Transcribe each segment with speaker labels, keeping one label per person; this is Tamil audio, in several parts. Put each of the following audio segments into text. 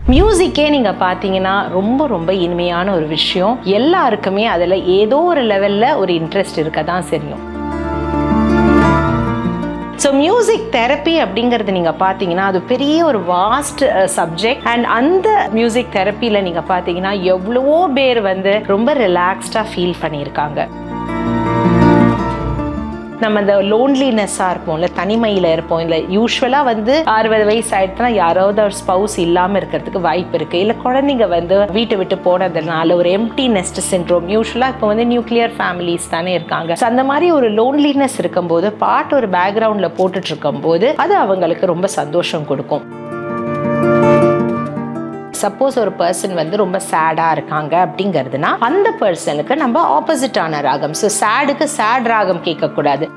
Speaker 1: மியூசிக்கே நீங்கள் பார்த்தீங்கன்னா ரொம்ப ரொம்ப இனிமையான ஒரு விஷயம். எல்லாருக்குமே அதில் ஏதோ ஒரு லெவலில் ஒரு இன்ட்ரெஸ்ட் இருக்க தான் செய்யும். ஸோ மியூசிக் தெரப்பி அப்படிங்கிறது நீங்கள் பார்த்தீங்கன்னா அது பெரிய ஒரு வாஸ்ட் சப்ஜெக்ட். அண்ட் அந்த மியூசிக் தெரப்பியில் நீங்கள் பார்த்தீங்கன்னா எவ்வளவோ பேர் ரொம்ப ரிலாக்ஸ்டாக ஃபீல் பண்ணியிருக்காங்க. நம்ம இந்த லோன்லினஸ்ஸாக இருப்போம்ல, தனிமையில் இருப்போம். இல்லை யூஸ்வலாக 60 வயசு ஆயிடுச்சுன்னா யாராவது ஒரு ஸ்பவுஸ் இல்லாமல் இருக்கிறதுக்கு வாய்ப்பு இருக்குது. இல்லை குழந்தைங்க வீட்டை விட்டு போனதுனால ஒரு எம்டி நெஸ்ட் சிண்ட்ரோம். யூஸ்வலாக இப்போ நியூக்ளியர் ஃபேமிலிஸ் தானே இருக்காங்க. ஸோ அந்த மாதிரி ஒரு லோன்லினஸ் இருக்கும்போது பாட்டு ஒரு பேக்ரவுண்டில் போட்டுட்டு இருக்கும்போது அது அவங்களுக்கு ரொம்ப சந்தோஷம் கொடுக்கும். சப்போஸ் ஒரு பர்சன் ரொம்ப சேடாக இருக்காங்க அப்படிங்கிறதுனா அந்த பர்சனுக்கு நம்ம ஆப்போசிட்டான ராகம். ஸோ சேடுக்கு சேட் ராகம் கேட்கக்கூடாது.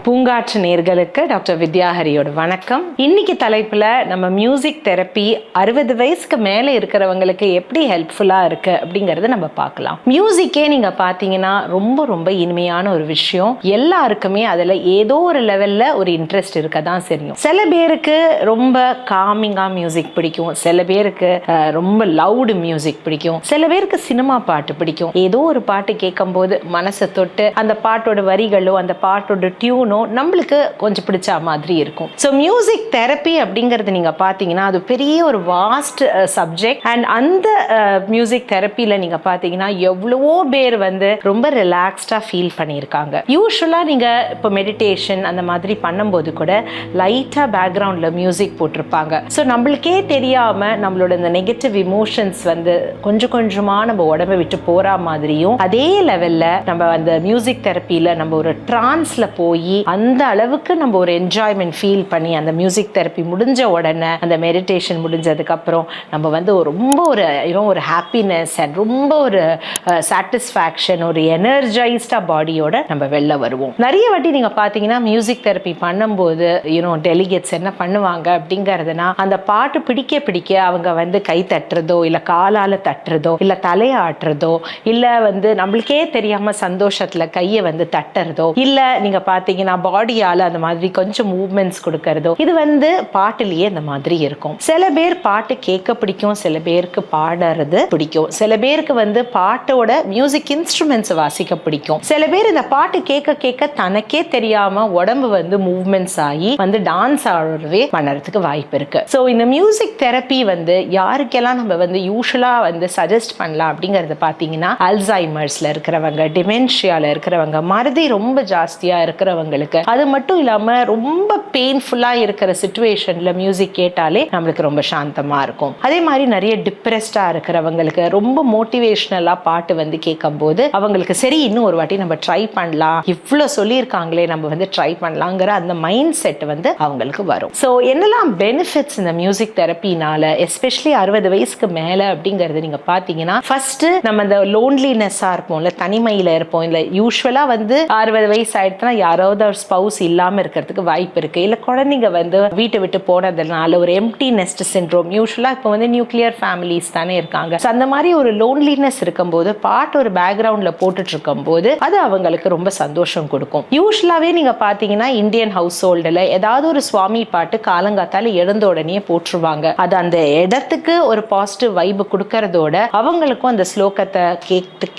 Speaker 1: பூங்காற்று நேர்களுக்கு டாக்டர் வித்யாஹரியோட வணக்கம். இன்னைக்கு தலைப்புல நம்ம மியூசிக் தெரப்பி 60 வயசுக்கு மேலே இருக்கிறவங்களுக்கு எப்படி ஹெல்ப்ஃபுல்லா இருக்கு அப்படிங்கறத நம்ம பார்க்கலாம். மியூசிக்கே நீங்க பாத்தீங்கன்னா ரொம்ப ரொம்ப இனிமையான ஒரு விஷயம். எல்லாருக்குமே அதுல ஏதோ ஒரு லெவல்ல ஒரு இன்ட்ரெஸ்ட் இருக்க தான் செய்யும். சில பேருக்கு ரொம்ப காமிங்கா மியூசிக் பிடிக்கும், சில பேருக்கு ரொம்ப லவுடு மியூசிக் பிடிக்கும், சில பேருக்கு சினிமா பாட்டு பிடிக்கும். ஏதோ ஒரு பாட்டு கேட்கும் போது மனசை தொட்டு அந்த பாட்டோட வரிகளோ அந்த பாட்டோட டியூனோ நம்மளுக்கு கொஞ்சம் பிடிச்ச மாதிரி இருக்கும். ஸோ மியூசிக் தெரப்பி அப்படிங்கிறது நீங்கள் பார்த்தீங்கன்னா அது பெரிய ஒரு வாஸ்ட் சப்ஜெக்ட். அண்ட் அந்த மியூசிக் தெரப்பியில் நீங்கள் பார்த்தீங்கன்னா எவ்வளவோ பேர் ரொம்ப ரிலாக்ஸ்டாக ஃபீல் பண்ணியிருக்காங்க. யூஸ்வலாக நீங்கள் இப்போ மெடிடேஷன் அந்த மாதிரி பண்ணும்போது கூட லைட்டாக பேக்ரவுண்டில் மியூசிக் போட்டிருப்பாங்க. ஸோ நம்மளுக்கே தெரியாமல் நம்மளோட இந்த நெகட்டிவ் இமோஷன்ஸ் கொஞ்சம் கொஞ்சமாக நம்ம உடம்பை விட்டு போகிற மாதிரியும், அதே லெவலில் நம்ம அந்த மியூசிக் தெரப்பியில் நம்ம ஒரு ட்ரான்ஸில் போய் அந்த அளவுக்கு நம்ம ஒரு என்ஜாய்மெண்ட் ஃபீல் பண்ணி அந்த மியூசிக் தெரப்பி முடிஞ்ச உடனே அந்த மெடிடேஷன் முடிஞ்சதுக்கு அப்புறம் நம்ம ரொம்ப ஒரு ஹாப்பினஸ் அண்ட் ரொம்ப ஒரு சாட்டிஸ்ஃபேக்ஷன், ஒரு எனர்ஜைஸ்டா பாடியோட நம்ம வெளில வருவோம். நிறைய வாட்டி நீங்க பாத்தீங்கன்னா மியூசிக் தெரப்பி பண்ணும்போது டெலிகேட்ஸ் என்ன பண்ணுவாங்க அப்படிங்கறதுனா அந்த பாட்டு பிடிக்க அவங்க கை தட்டுறதோ இல்ல காலால தட்டுறதோ இல்ல தலையாட்டுறதோ இல்ல நம்மளுக்கே தெரியாம சந்தோஷத்துல கையை தட்டுறதோ இல்ல நீங்க பாத்தீங்கன்னா பாடியால அந்த மாதிரி கொஞ்சம் மூவ்மெண்ட்ஸ் கொடுக்கறதோ இது பாட்டுலயே இந்த மாதிரி இருக்கும். சில பேர் பாட்டு கேட்க பிடிக்கும், சில பேருக்கு பாடுறது பிடிக்கும், சில பேருக்கு பாட்டோட மியூசிக் இன்ஸ்ட்ருமெண்ட்ஸ் வாசிக்க பிடிக்கும். சில பேர் இந்த பாட்டு கேட்க தனக்கே தெரியாம உடம்பு மூவ்மெண்ட்ஸ் ஆகி டான்ஸ் ஆடுறவே பண்ணறதுக்கு வாய்ப்பு இருக்கு. ஸோ இந்த மியூசிக் தெரப்பி யாருக்கெல்லாம் நம்ம யூஸ்வலா சஜஸ்ட் பண்ணலாம் அப்படிங்கறத பாத்தீங்கன்னா அல்சைமர்ஸ்ல இருக்கிறவங்க, டிமென்ஷியால இருக்கிறவங்க, மறதி ரொம்ப ஜாஸ்தியா இருக்கிறவங்களுக்கு, அது மட்டும் இல்லாம ரொம்ப பெயின்ஃபுல்லா இருக்கிற சிச்சுவேஷன்ல மியூசிக் கேட்டாலே நம்மளுக்கு ரொம்ப சாந்தமா இருக்கும். அதே மாதிரி நிறைய டிப்ரெஸ்டா இருக்கிறவங்களுக்கு ரொம்ப மோட்டிவேஷனலா பாட்டு கேட்கும் போது அவங்களுக்கு சரி இன்னும் ஒரு வாட்டி நம்ம ட்ரை பண்ணலாம், இவ்வளவு சொல்லியிருக்காங்களே நம்ம ட்ரை பண்ணலாங்கிற அந்த மைண்ட் செட் அவங்களுக்கு வரும். ஸோ என்னெல்லாம் பெனிஃபிட்ஸ் இந்த மியூசிக் தெரப்பினால எஸ்பெஷலி 60 வயசுக்கு மேல அப்படிங்கறது நீங்க பாத்தீங்கன்னா, ஃபர்ஸ்ட் நம்ம இந்த லோன்லினஸ்ஸா இருப்போம்ல, தனிமையில இருப்போம். இல்லை யூஸ்வலா 60 வயசு ஆயிடுச்சுன்னா யாராவது ஒரு ஸ்பவுஸ் இல்லாமல் இருக்கிறதுக்கு வாய்ப்பு இருக்கு. இல்லை குழந்தைங்க வீட்டை விட்டு போனதுனால ஒரு எம்டி நெஸ்ட் சிண்ட்ரோம். யூஸ்வலாக இப்போ நியூக்ளியர் ஃபேமிலிஸ் தானே இருக்காங்க. ஸோ அந்த மாதிரி ஒரு லோன்லினஸ் இருக்கும்போது பாட்டு ஒரு பேக்ரவுண்டில் போட்டுட்டு இருக்கும்போது அது அவங்களுக்கு ரொம்ப சந்தோஷம் கொடுக்கும். யூஸ்வலாகவே நீங்கள் பார்த்தீங்கன்னா இந்தியன் ஹவுஸ் ஹோல்டில் ஏதாவது ஒரு சுவாமி பாட்டு காலங்காத்தால எழுந்த உடனே போட்டுருவாங்க. அது அந்த இடத்துக்கு ஒரு பாசிட்டிவ் வைப் கொடுக்கறதோட அவங்களுக்கும் அந்த ஸ்லோகத்தை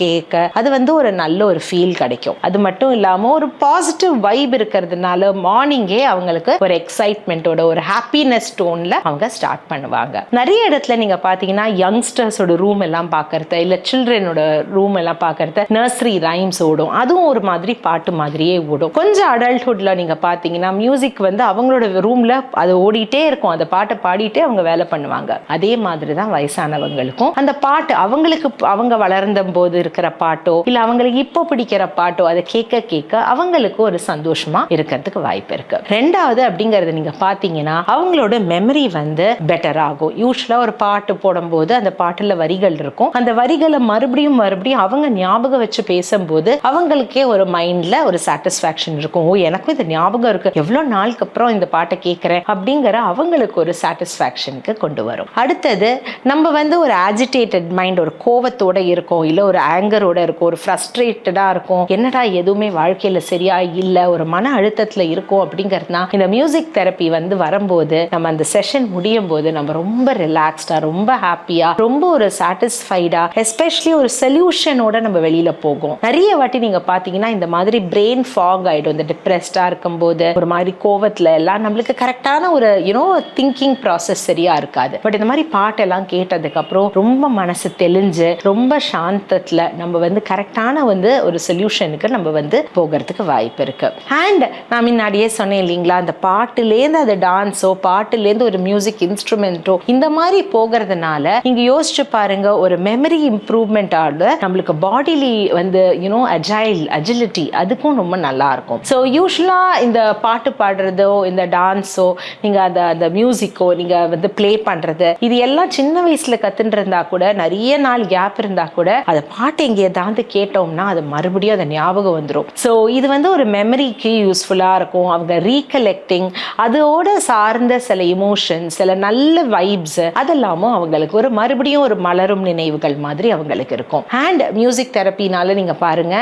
Speaker 1: கேட்க அது ஒரு நல்ல ஒரு ஃபீல் கிடைக்கும். அது மட்டும் இல்லாமல் ஒரு பாசிட்டிவ் வைப் இருக்கிறதுனால மார்னிங்கே அவங்களுக்கு ஒரு எக்ஸைட்மெண்டோட ஒரு ஹாப்பினஸ் டோன்ல அவங்க ஸ்டார்ட் பண்ணுவாங்க. நிறைய இடத்துல நீங்க பாத்தீங்கன்னா யங்ஸ்டர்ஸோட ரூம் எல்லாம் பாக்கறது, இல்ல சில்ட்ரனோட ரூம் எல்லாம் பாக்கறது நர்சரி ரைம்ஸ் ஓடும். அதுவும் ஒரு மாதிரி பாட்டு மாதிரியே ஓடும். கொஞ்சம் அடல்ட்ஹுட்ல நீங்க பாத்தீங்கன்னா மியூசிக் அவங்களோட ரூம்ல அது ஓடிட்டே இருக்கும், அந்த பாட்டை பாடிட்டே அவங்க வேலை பண்ணுவாங்க. அதே மாதிரி தான் வயசானவங்களுக்கும் அந்த பாட்டு அவங்களுக்கு அவங்க வளர்ந்த போது இருக்கிற பாட்டோ இல்ல அவங்களுக்கு இப்போ பிடிக்கிற பாட்டோ அதை கேட்க அவங்களுக்கு ஒரு சந்தோஷம் சந்தோஷமா இருக்கிறதுக்கு வாய்ப்பு இருக்கு. ரெண்டாவது அப்படிங்கறது நீங்க பாத்தீங்கன்னா அவங்களோட மெமரி வந்து பெட்டர் ஆகும். யூஸ்வலா ஒரு பாட்டு போடும்போது அந்த பாட்டுல வரிகள் இருக்கும், அந்த வரிகளை மறுபடியும் அவங்க ஞாபகம் வச்சு பேசும்போது அவங்களுக்கே ஒரு மைண்ட்ல ஒரு சாட்டிஸ்பாக்சன் இருக்கும். ஓ, எனக்கும் இது ஞாபகம் இருக்கு, எவ்வளவு நாளுக்கு அப்புறம் இந்த பாட்டை கேட்கிறேன் அப்படிங்கிற அவங்களுக்கு ஒரு சாட்டிஸ்பாக்சனுக்கு கொண்டு வரும். அடுத்தது நம்ம வந்து ஒரு ஆஜிடேட்டட் மைண்ட், ஒரு கோவத்தோட இருக்கும், இல்ல ஒரு ஆங்கரோட இருக்கும், ஒரு ஃப்ரஸ்ட்ரேட்டடா இருக்கும், என்னடா எதுவுமே வாழ்க்கையில சரியா இல்ல, ஒரு மன அழுத்தத்துல இருக்கும் அப்படிங்கறதுனா இந்த மியூசிக் தெரப்பி வந்து வரும்போது நம்ம அந்த செஷன் முடியும் போது நம்ம ரொம்ப ரிலாக்ஸ்டா, ரொம்ப ஹாப்பியா, ரொம்ப ஒரு சாட்டிஸ்ஃபைடா, எஸ்பெஷலி ஒரு சொல்யூஷனோட நம்ம வெளியில போகும். நிறைய வாட்டி நீங்க பாத்தீங்கன்னா இந்த மாதிரி பிரெயின் ஃபாக் ஆயிடும். இந்த டிப்ரெஸ்டா இருக்கும்போது, ஒரு மாதிரி கோவத்துல எல்லாம் நம்மளுக்கு கரெக்டான ஒரு திங்கிங் ப்ராசஸ் சரியா இருக்காது. பட் இந்த மாதிரி பாட்டெல்லாம் கேட்டதுக்கு அப்புறம் ரொம்ப மனசு தெளிஞ்சு ரொம்ப சாந்தத்துல நம்ம வந்து கரெக்டான வந்து ஒரு சொல்யூஷனுக்கு நம்ம வந்து போகிறதுக்கு வாய்ப்பு இருக்கு. அண்ட் நான் முன்னாடியே சொன்னேன் இல்லைங்களா, அந்த பாட்டுலேருந்து அது டான்ஸோ, பாட்டுலேருந்து ஒரு மியூசிக் இன்ஸ்ட்ருமெண்ட்டோ இந்த மாதிரி போகிறதுனால நீங்க யோசிச்சு பாருங்க, ஒரு மெமரி இம்ப்ரூவ்மெண்ட் ஆகுது, நம்மளுக்கு பாடிலி வந்து அஜிலிட்டி அதுக்கும் ரொம்ப நல்லா இருக்கும். ஸோ யூஸ்வலா இந்த பாட்டு பாடுறதோ, இந்த டான்ஸோ, நீங்க அந்த மியூசிக்கோ நீங்க வந்து பிளே பண்றது, இது எல்லாம் சின்ன வயசுல கத்துட்டு இருந்தா கூட, நிறைய நாள் கேப் இருந்தா கூட, அந்த பாட்டு எங்க ஏதாவது கேட்டோம்னா அது மறுபடியும் அந்த ஞாபகம் வந்துடும். ஸோ இது வந்து ஒரு மெமரிக்கு யூஸ்ஃபுல்லா இருக்கும். அவங்க ரீகலெக்டிங், அதோட சார்ந்த சில இமோஷன்ஸ், சில நல்ல வைப்ஸ் அதெல்லாமும் அவங்களுக்கு ஒரு மறுபடியும் ஒரு மலரும் நினைவுகள் மாதிரி அவங்களுக்கு இருக்கும். அண்ட் மியூசிக் தெரப்பினால நீங்க பாருங்க,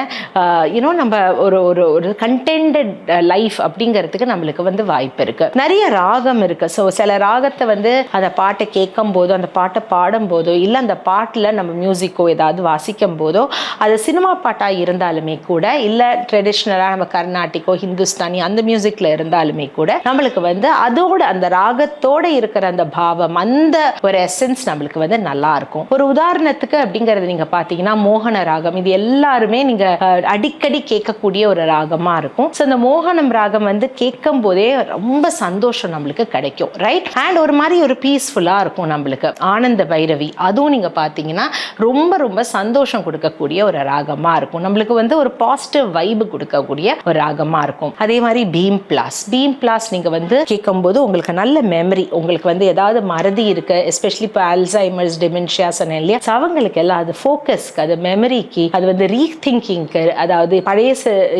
Speaker 1: நம்ம ஒரு கண்டென்டட் லைஃப் அப்படிங்கிறதுக்கு நம்மளுக்கு வந்து வாய்ப்பு இருக்கு. நிறைய ராகம் இருக்கு. ஸோ சில ராகத்தை வந்து அந்த பாட்டை கேட்கும் போதோ, அந்த பாட்டை பாடும் போதோ, இல்லை அந்த பாட்டில் நம்ம மியூசிக்கோ ஏதாவது வாசிக்கும் போதோ, அது சினிமா பாட்டாக இருந்தாலுமே கூட, இல்லை ட்ரெடிஷ்னலாக நம்ம கர்நாடிக்கோ, ஹிந்துஸ்தானி அந்த மியூசிக்ல இருந்தாலுமே கூட நம்மளுக்கு வந்து அதோட அந்த ராகத்தோட இருக்கிற அந்த பாவம், அந்த ஒரு எசன்ஸ் நம்மளுக்கு வந்து நல்லா இருக்கும். ஒரு உதாரணத்துக்கு அப்படிங்கிறது நீங்க பார்த்தீங்கன்னா மோகன ராகம், இது எல்லாருமே நீங்க அடிக்கடி கேட்கக்கூடிய ஒரு ராகமா இருக்கும். ஸோ இந்த மோகனம் ராகம் வந்து கேட்கும் போதே ரொம்ப சந்தோஷம் நம்மளுக்கு கிடைக்கும், ரைட்? அண்ட் ஒரு மாதிரி ஒரு பீஸ்ஃபுல்லா இருக்கும் நம்மளுக்கு. ஆனந்த பைரவி அதுவும் நீங்க பார்த்தீங்கன்னா ரொம்ப ரொம்ப சந்தோஷம் கொடுக்கக்கூடிய ஒரு ராகமா இருக்கும், நம்மளுக்கு வந்து ஒரு பாசிட்டிவ் வைப் கொடுக்கக்கூடிய ஒரு ராகமா இருக்கும். அதே மாதிரி பீம் பிளாஸ் நீங்க வந்து கேட்கும் போது உங்களுக்கு நல்ல மெமரி, உங்களுக்கு வந்து ஏதாவது மறதி இருக்கு, எஸ்பெஷலி இப்போ அல்சைமர்ஸ், டிமென்ஷியா சொன்னேன் இல்லையா, அவங்களுக்கு எல்லாம் அது ஃபோக்கஸ்க்கு, அது மெமரிக்கு, அது வந்து ரீதிங்கிங்க்கு, அதாவது பழைய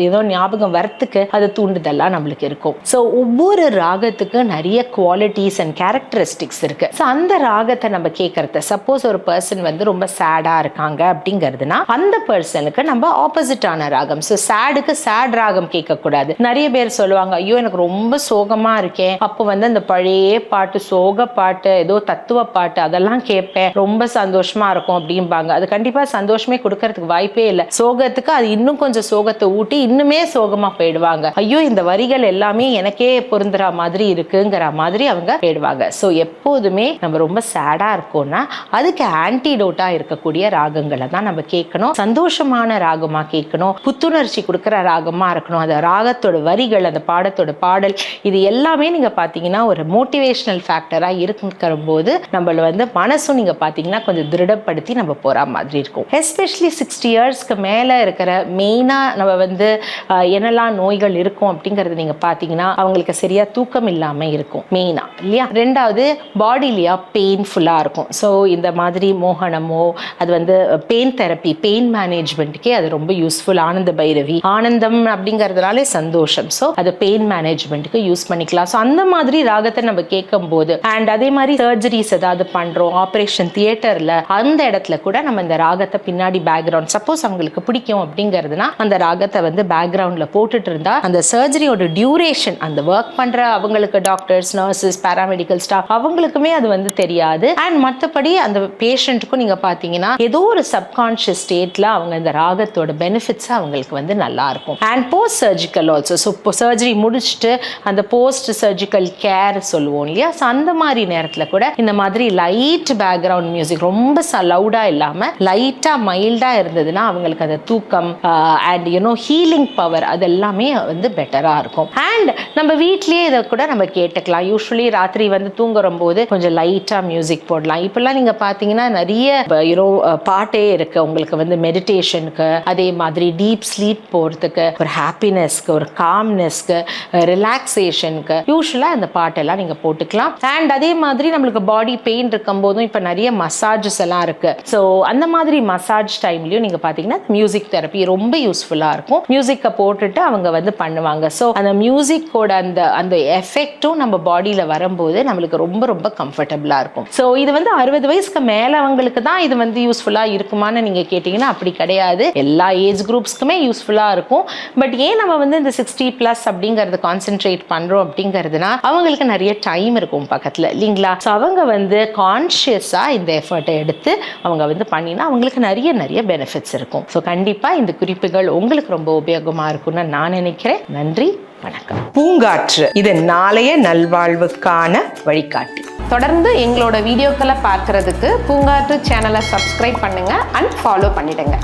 Speaker 1: ஏதோ ஞாபகம் வரத்துக்கு அது தூண்டுதெல்லாம் நம்மளுக்கு இருக்கும். ஸோ ஒவ்வொரு ராகத்துக்கு நிறைய குவாலிட்டிஸ் அண்ட் கேரக்டரிஸ்டிக்ஸ் இருக்கு. ஸோ அந்த ராகத்தை நம்ம கேட்கறது, சப்போஸ் ஒரு பர்சன் வந்து ரொம்ப சேடா இருக்காங்க அப்படிங்கிறதுனா அந்த பர்சனுக்கு நம்ம ஆப்போசிட்டான ராகம். ஸோ சேடுக்கு சேட் ராகம் கேட்கக்கூடாது. நிறைய பேர் சொல்லுவாங்க, ஐயோ எனக்கு ரொம்ப சோகமா இருக்கேன், அப்போ வந்து அந்த பழைய பாட்டு, சோக பாட்டு, ஏதோ தத்துவ பாட்டு அதெல்லாம் கேட்பேன், ரொம்ப சந்தோஷமா இருக்கும் அப்படிம்பாங்க. அது கண்டிப்பா சந்தோஷமே கொடுக்கறதுக்கு வாய்ப்பே இல்லை. சோகத்துக்கு அது இன்னும் கொஞ்சம் சோகத்தை ஊட்டி இன்னுமே சோகமா போயிடுவாங்க. ஐயோ இந்த வரிகள் எல்லாமே எனக்கே பொருந்துற மாதிரி இருக்குங்கிற மாதிரி அவங்க போயிடுவாங்க. ஸோ எப்போதுமே நம்ம ரொம்ப சேடா இருக்கோம்னா அதுக்கு ஆன்டிடோட்டா இருக்கக்கூடிய ராகங்களை தான் நம்ம கேட்கணும். சந்தோஷமான ராகமா கேட்கணும், புத்துணர்ச்சி கொடுக்குற ராகமா இருக்கணும். அந்த ராகத்தோட வரிகள், அந்த பாடத்தோட பாடல், இது எல்லாமே நீங்க பாத்தீங்கன்னா ஒரு மோட்டிவேஷனல் ஃபேக்டரா இருக்கிற போது நம்மள வந்து மனசும் நீங்க பாத்தீங்கன்னா கொஞ்சம் திருடப்படுத்தி நம்ம போற மாதிரி இருக்கும். எஸ்பெஷலி 60 இயர்ஸ்க்கு மேல இருக்கிற மெயினா நம்ம வந்து என்னெல்லாம் நோய்கள் இருக்கும் அப்படிங்கறது நீங்க பாத்தீங்கன்னா அவங்களுக்கு சரியா தூக்கம் இல்லாம இருக்கும் மெயினா, இல்லையா? ரெண்டாவது பாடிலியா பெயின்ஃபுல்லா இருக்கும். ஸோ இந்த மாதிரி மோகனமோ, அது வந்து பெயின் தெரப்பி, பெயின் மேனேஜ்மெண்ட்டுக்கே அது ரொம்ப யூஸ்ஃபுல். ஆனந்த பைரவி, ஆனந்தம் அப்படிங்கறதுனாலே சந்தோஷம், ஸோ அது பெயின் மேனேஜ்மெண்ட்டுக்கு யூஸ் பண்ணிக்கலாம். ஸோ அந்த மாதிரி ராகத்தை நம்ம கேட்கும் போது, அண்ட் அதே மாதிரி சர்ஜரிஸ் ஏதாவது பண்றோம், ஆப்ரேஷன் தியேட்டர்ல, அந்த இடத்துல கூட நம்ம இந்த ராகத்தை பின்னாடி பேக்ரவுண்ட், சப்போஸ் அவங்களுக்கு பிடிக்கும் அப்படிங்கிறதுனா அந்த ராகத்தை வந்து பேக்ரவுண்ட்ல போட்டுட்டு இருந்தா அந்த சர்ஜரியோட டியூரேஷன், அந்த ஒர்க் பண்ற அவங்களுக்கு, டாக்டர்ஸ், நர்சஸ், பாராமெடிக்கல் ஸ்டாஃப், அவங்களுக்குமே அது வந்து தெரியாது. அண்ட் மற்றபடி அந்த பேஷண்ட்டுக்கும் நீங்க பாத்தீங்கன்னா ஏதோ ஒரு சப்கான்ஷியஸ் ஸ்டேட்ல அவங்க இந்த ராகத்தோட பெனிஃபிட்ஸ் அவங்களுக்கு வந்து நல்லா இருக்கும். And post surgical also, so surgery முடிச்சுட்டு அந்த போஸ்ட் சர்ஜிக்கல் கேர் சொல்லுவோம் இல்லையா, ஸோ அந்த மாதிரி நேரத்தில் கூட இந்த மாதிரி லைட் பேக்ரவுண்ட் மியூசிக், ரொம்ப லவுடா இல்லாம லைட்டா மைல்டா இருந்ததுன்னா அவங்களுக்கு அந்த தூக்கம் அண்ட் ஹீலிங் பவர் அதெல்லாமே வந்து பெட்டரா இருக்கும். அண்ட் நம்ம வீட்லயே இதை கூட நம்ம கேட்டுக்கலாம். யூஸ்வலி ராத்திரி வந்து தூங்குற போது கொஞ்சம் லைட்டா மியூசிக் போடலாம். இப்பெல்லாம் நீங்க பாத்தீங்கன்னா நிறைய பாட்டே இருக்கு உங்களுக்கு வந்து மெடிடேஷனுக்கு, அதே மாதிரி டீப் ஸ்லீப் போறதுக்கு, ஒரு ஹாப்பினஸ் ஹாப்பினஸ்க்கு, ஒரு காம்னஸ்க்கு, ரிலாக்ஸேஷனுக்கு யூஸ்வலாக அந்த பாட்டெல்லாம் நீங்கள் போட்டுக்கலாம். அண்ட் அதே மாதிரி நம்மளுக்கு பாடி பெயின் இருக்கும் போதும் இப்போ நிறைய மசாஜஸ் எல்லாம் இருக்குது. ஸோ அந்த மாதிரி மசாஜ் டைம்லையும் நீங்கள் பார்த்தீங்கன்னா மியூசிக் தெரப்பி ரொம்ப யூஸ்ஃபுல்லாக இருக்கும். மியூசிக்கை போட்டுட்டு அவங்க வந்து பண்ணுவாங்க. ஸோ அந்த மியூசிக்கோட அந்த எஃபெக்டும் நம்ம பாடியில் வரும்போது நம்மளுக்கு ரொம்ப ரொம்ப கம்ஃபர்டபுளாக இருக்கும். ஸோ இது வந்து 60 வயசுக்கு மேலவங்களுக்கு தான் இது வந்து யூஸ்ஃபுல்லாக இருக்குமான்னு நீங்கள் கேட்டிங்கன்னா அப்படி கிடையாது. எல்லா ஏஜ் குரூப்ஸ்க்குமே யூஸ்ஃபுல்லாக இருக்கும். பட் ஏன் நம்ம வந்து இந்த 60+ அப்படிங்கிறத கான்சென்ட்ரேட் பண்ணுறோம் அப்படிங்கிறதுனா அவங்களுக்கு நிறைய டைம் இருக்கும் பக்கத்தில், இல்லைங்களா? ஸோ அவங்க வந்து கான்ஷியஸாக இந்த எஃபர்ட்டை எடுத்து அவங்க வந்து பண்ணினா அவங்களுக்கு நிறைய பெனிஃபிட்ஸ் இருக்கும். ஸோ கண்டிப்பாக இந்த குறிப்புகள் உங்களுக்கு ரொம்ப உபயோகமாக இருக்கும்னு நான் நினைக்கிறேன். நன்றி, வணக்கம். பூங்காற்று இது நாளைய நல்வாழ்வுக்கான வழிகாட்டி. தொடர்ந்து எங்களோட வீடியோக்களை பார்க்கறதுக்கு பூங்காற்று சேனலை சப்ஸ்கிரைப் பண்ணுங்க அண்ட் ஃபாலோ பண்ணிடுங்க.